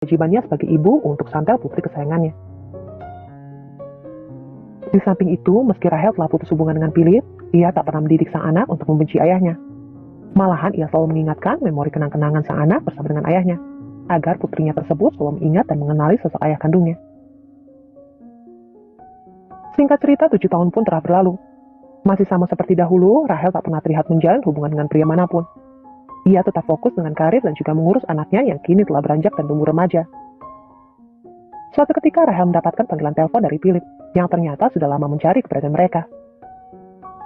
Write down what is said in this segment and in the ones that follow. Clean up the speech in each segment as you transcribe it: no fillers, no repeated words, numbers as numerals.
kewajibannya sebagai ibu untuk Santel putri kesayangannya. Di samping itu, meski Rahel telah putus hubungan dengan Philip, ia tak pernah mendidik sang anak untuk membenci ayahnya. Malahan ia selalu mengingatkan memori kenang-kenangan sang anak bersama dengan ayahnya, agar putrinya tersebut selalu mengingat dan mengenali sosok ayah kandungnya. Singkat cerita, 7 tahun pun telah berlalu. Masih sama seperti dahulu, Rahel tak pernah terlihat menjalin hubungan dengan pria manapun. Ia tetap fokus dengan karir dan juga mengurus anaknya yang kini telah beranjak dan tumbuh remaja. Suatu ketika Rahel mendapatkan panggilan telepon dari Philip, yang ternyata sudah lama mencari keberadaan mereka.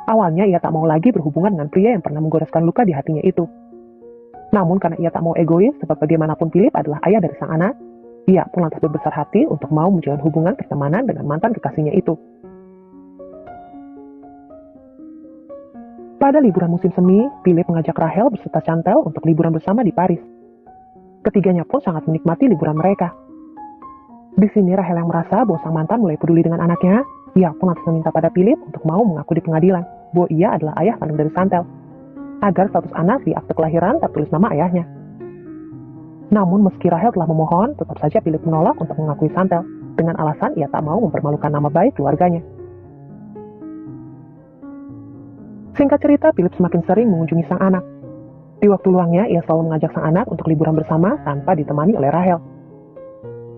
Awalnya ia tak mau lagi berhubungan dengan pria yang pernah menggoreskan luka di hatinya itu. Namun karena ia tak mau egois, sebab bagaimanapun Philip adalah ayah dari sang anak, ia pun lantas berbesar hati untuk mau menjalin hubungan pertemanan dengan mantan kekasihnya itu. Pada liburan musim semi, Philip mengajak Rahel beserta Chantal untuk liburan bersama di Paris. Ketiganya pun sangat menikmati liburan mereka. Di sini Rahel yang merasa bahwa sang mantan mulai peduli dengan anaknya, ia pun lantas meminta pada Philip untuk mau mengaku di pengadilan bahwa ia adalah ayah kandung dari Chantal, agar status anak di akte kelahiran tertulis nama ayahnya. Namun meski Rahel telah memohon, tetap saja Philip menolak untuk mengakui Chantal, dengan alasan ia tak mau mempermalukan nama baik keluarganya. Singkat cerita, Philip semakin sering mengunjungi sang anak. Di waktu luangnya, ia selalu mengajak sang anak untuk liburan bersama tanpa ditemani oleh Rahel.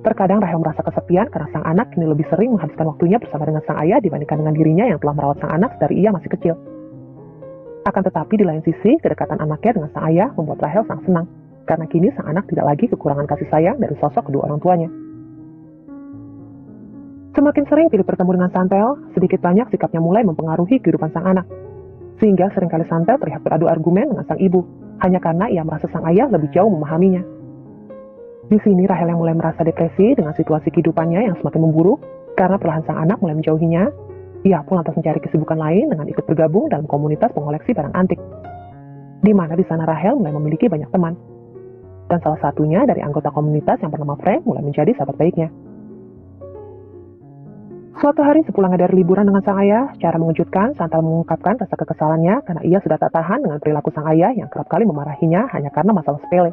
Terkadang Rahel merasa kesepian karena sang anak kini lebih sering menghabiskan waktunya bersama dengan sang ayah dibandingkan dengan dirinya yang telah merawat sang anak dari ia masih kecil. Akan tetapi di lain sisi, kedekatan anaknya dengan sang ayah membuat Rahel sangat senang, karena kini sang anak tidak lagi kekurangan kasih sayang dari sosok kedua orang tuanya. Semakin sering Philip bertemu dengan Chantal, sedikit banyak sikapnya mulai mempengaruhi kehidupan sang anak. Sehingga seringkali Chantal terlihat beradu argumen dengan sang ibu, hanya karena ia merasa sang ayah lebih jauh memahaminya. Di sini Rahel yang mulai merasa depresi dengan situasi kehidupannya yang semakin memburuk, karena perlahan sang anak mulai menjauhinya. Ia pun lantas mencari kesibukan lain dengan ikut bergabung dalam komunitas pengoleksi barang antik, di mana di sana Rahel mulai memiliki banyak teman. Dan salah satunya dari anggota komunitas yang bernama Frank mulai menjadi sahabat baiknya. Suatu hari sepulangnya dari liburan dengan sang ayah, secara mengejutkan Chantal mengungkapkan rasa kekesalannya karena ia sudah tak tahan dengan perilaku sang ayah yang kerap kali memarahinya hanya karena masalah sepele.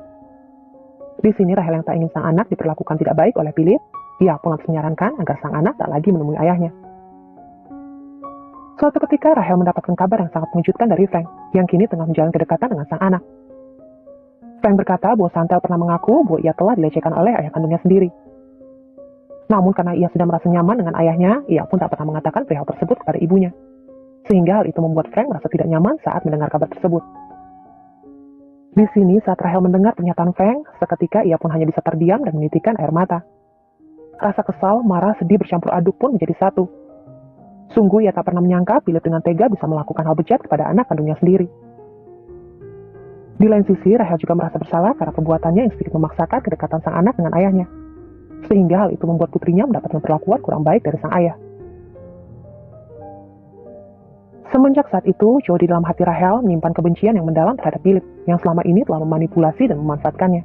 Di sini Rahel yang tak ingin sang anak diperlakukan tidak baik oleh Philip, ia pun lantas menyarankan agar sang anak tak lagi menemui ayahnya. Suatu ketika Rahel mendapatkan kabar yang sangat mengejutkan dari Frank, yang kini tengah menjalin kedekatan dengan sang anak. Frank berkata bahwa Chantal pernah mengaku bahwa ia telah dilecehkan oleh ayah kandungnya sendiri. Namun karena ia sudah merasa nyaman dengan ayahnya, ia pun tak pernah mengatakan perihal tersebut kepada ibunya. Sehingga hal itu membuat Frank merasa tidak nyaman saat mendengar kabar tersebut. Di sini saat Rahel mendengar pernyataan Frank, seketika ia pun hanya bisa terdiam dan menitikkan air mata. Rasa kesal, marah, sedih bercampur aduk pun menjadi satu. Sungguh ia tak pernah menyangka Philip dengan tega bisa melakukan hal bejat kepada anak kandungnya sendiri. Di lain sisi, Rahel juga merasa bersalah karena perbuatannya yang sedikit memaksakan kedekatan sang anak dengan ayahnya. Sehingga hal itu membuat putrinya mendapatkan perlakuan kurang baik dari sang ayah. Semenjak saat itu, jauh di dalam hati Rahel menyimpan kebencian yang mendalam terhadap Philip, yang selama ini telah memanipulasi dan memanfaatkannya.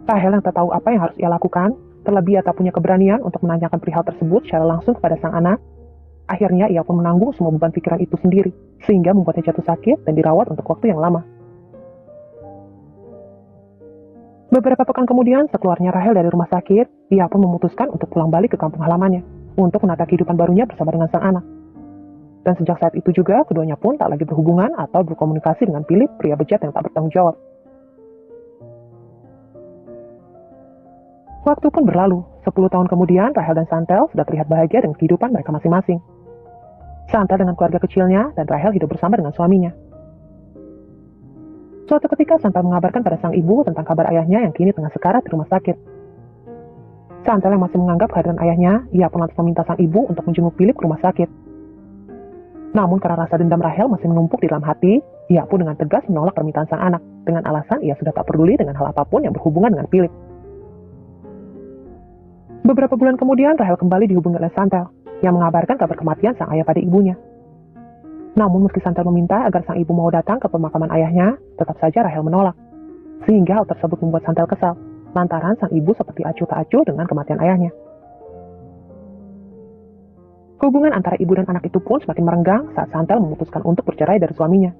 Rahel yang tak tahu apa yang harus ia lakukan, terlebih ia tak punya keberanian untuk menanyakan perihal tersebut secara langsung kepada sang anak. Akhirnya ia pun menanggung semua beban pikiran itu sendiri, sehingga membuatnya jatuh sakit dan dirawat untuk waktu yang lama. Beberapa pekan kemudian, sekeluarnya Rahel dari rumah sakit, ia pun memutuskan untuk pulang balik ke kampung halamannya, untuk menata kehidupan barunya bersama dengan sang anak. Dan sejak saat itu juga, keduanya pun tak lagi berhubungan atau berkomunikasi dengan Philip, pria bejat yang tak bertanggung jawab. Waktu pun berlalu, 10 tahun kemudian Rahel dan Chantal sudah terlihat bahagia dengan kehidupan mereka masing-masing. Chantal dengan keluarga kecilnya, dan Rahel hidup bersama dengan suaminya. Suatu ketika Chantal mengabarkan pada sang ibu tentang kabar ayahnya yang kini tengah sekarat di rumah sakit. Chantal yang masih menganggap kehadiran ayahnya, ia pun lantas meminta sang ibu untuk menjenguk Philip ke rumah sakit. Namun karena rasa dendam Rahel masih menumpuk di dalam hati, ia pun dengan tegas menolak permintaan sang anak, dengan alasan ia sudah tak peduli dengan hal apapun yang berhubungan dengan Philip. Beberapa bulan kemudian Rahel kembali dihubungi oleh Chantal, yang mengabarkan kabar kematian sang ayah pada ibunya. Namun meski Chantal meminta agar sang ibu mau datang ke pemakaman ayahnya, tetap saja Rahel menolak. Sehingga hal tersebut membuat Chantal kesal, lantaran sang ibu seperti acuh tak acuh dengan kematian ayahnya. Hubungan antara ibu dan anak itu pun semakin merenggang saat Chantal memutuskan untuk bercerai dari suaminya.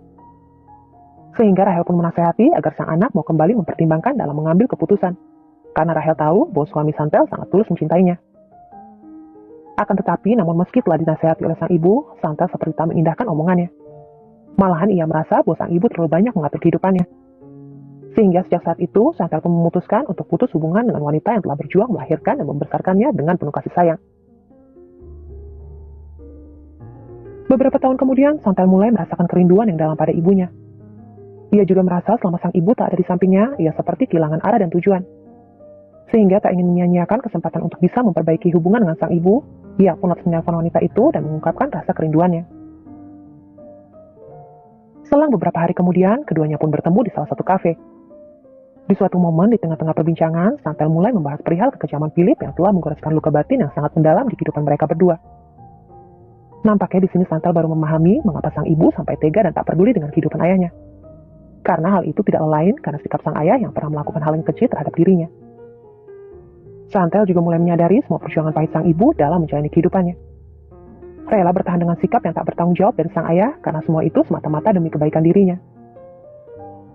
Sehingga Rahel pun menasihati agar sang anak mau kembali mempertimbangkan dalam mengambil keputusan. karena Rahel tahu bahwa suami Santel sangat tulus mencintainya. Akan tetapi, namun meski telah dinasihati oleh sang ibu, Santel seperti tak mengindahkan omongannya. Malahan ia merasa bahwa sang ibu terlalu banyak mengatur kehidupannya. Sehingga sejak saat itu, Santel pun memutuskan untuk putus hubungan dengan wanita yang telah berjuang melahirkan dan membesarkannya dengan penuh kasih sayang. Beberapa tahun kemudian, Santel mulai merasakan kerinduan yang dalam pada ibunya. Ia juga merasa selama sang ibu tak ada di sampingnya, ia seperti kehilangan arah dan tujuan. Sehingga tak ingin menyia-nyiakan kesempatan untuk bisa memperbaiki hubungan dengan sang ibu, ia pun harus menelpon wanita itu dan mengungkapkan rasa kerinduannya. Selang beberapa hari kemudian, keduanya pun bertemu di salah satu kafe. Di suatu momen di tengah-tengah perbincangan, Santel mulai membahas perihal kekejaman Philip yang telah menggoreskan luka batin yang sangat mendalam di kehidupan mereka berdua. Nampaknya di sini Santel baru memahami mengapa sang ibu sampai tega dan tak peduli dengan kehidupan ayahnya. Karena hal itu tidak lain karena sikap sang ayah yang pernah melakukan hal yang keji terhadap dirinya. Santel juga mulai menyadari semua perjuangan pahit sang ibu dalam menjalani kehidupannya. Rela bertahan dengan sikap yang tak bertanggung jawab dari sang ayah karena semua itu semata-mata demi kebaikan dirinya.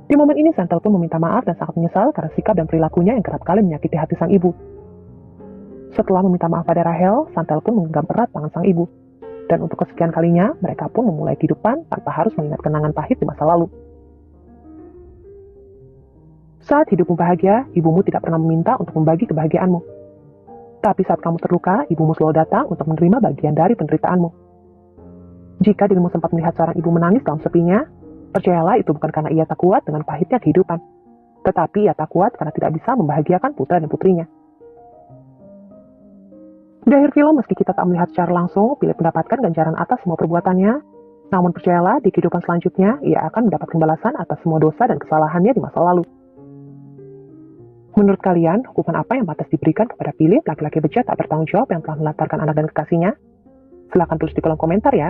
Di momen ini Santel pun meminta maaf dan sangat menyesal karena sikap dan perilakunya yang kerap kali menyakiti hati sang ibu. Setelah meminta maaf pada Rahel, Santel pun menggenggam erat tangan sang ibu. Dan untuk kesekian kalinya, mereka pun memulai kehidupan tanpa harus mengingat kenangan pahit di masa lalu. Saat hidupmu bahagia, ibumu tidak pernah meminta untuk membagi kebahagiaanmu. Tapi saat kamu terluka, ibumu selalu datang untuk menerima bagian dari penderitaanmu. Jika dirimu sempat melihat seorang ibu menangis dalam sepinya, percayalah itu bukan karena ia tak kuat dengan pahitnya kehidupan. Tetapi ia tak kuat karena tidak bisa membahagiakan putra dan putrinya. Di akhir film, meski kita tak melihat secara langsung, Philip mendapatkan ganjaran atas semua perbuatannya. Namun percayalah, di kehidupan selanjutnya, ia akan mendapatkan balasan atas semua dosa dan kesalahannya di masa lalu. Menurut kalian, hukuman apa yang pantas diberikan kepada Philip, laki-laki bejat tak bertanggung jawab yang telah melantarkan anak dan kekasihnya? Silahkan tulis di kolom komentar ya.